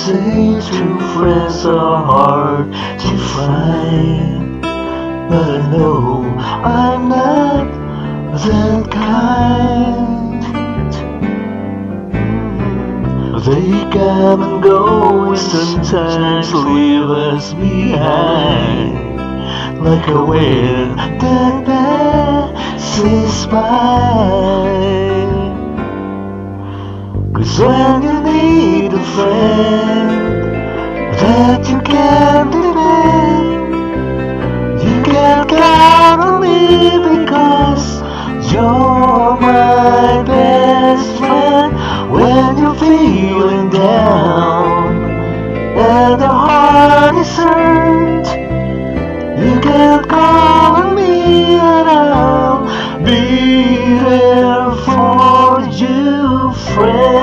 say true friends are hard to find, but I know I'm not that kind. They come and go and sometimes leave us behind, like a wind that passes by. 'Cause when you need a friend that you can depend, you can count on me because you're my best friend. When you're feeling down and your heart is hurt, you can call on me and I'll be there for you, friend.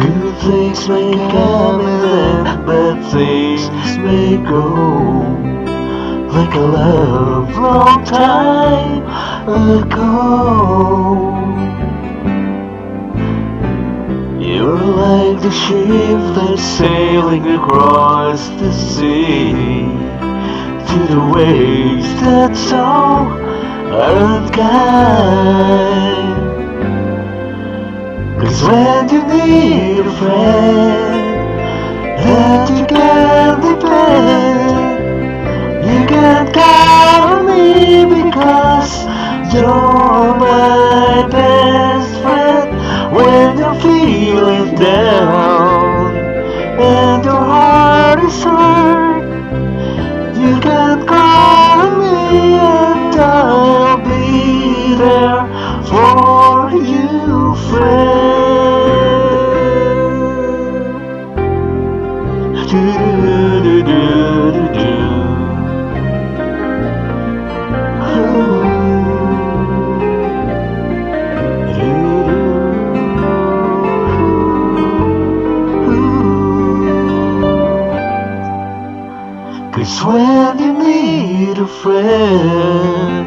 Good things may come and then bad things may go, like a love long time ago. You're like the ship that's sailing across the sea, to the waves that so unkind. 'Cause when you need a friend that you can depend, you can count on me because you're my best friend. When you're feeling down and your heart is hurt, you can call on me and I'll be there for you, friend. Cause when you need a friend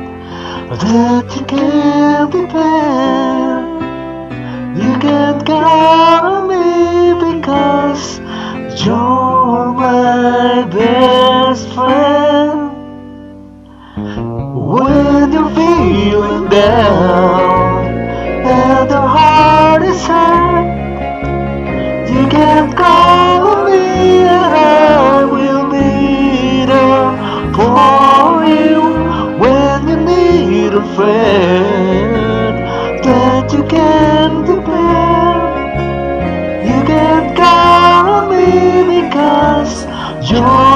that you can depend, you can count on me because you're my best friend. When you're feeling down and your heart is hurt, you can call on me and I will be there for you. When you need a friend that you can depend, you can count on me because you're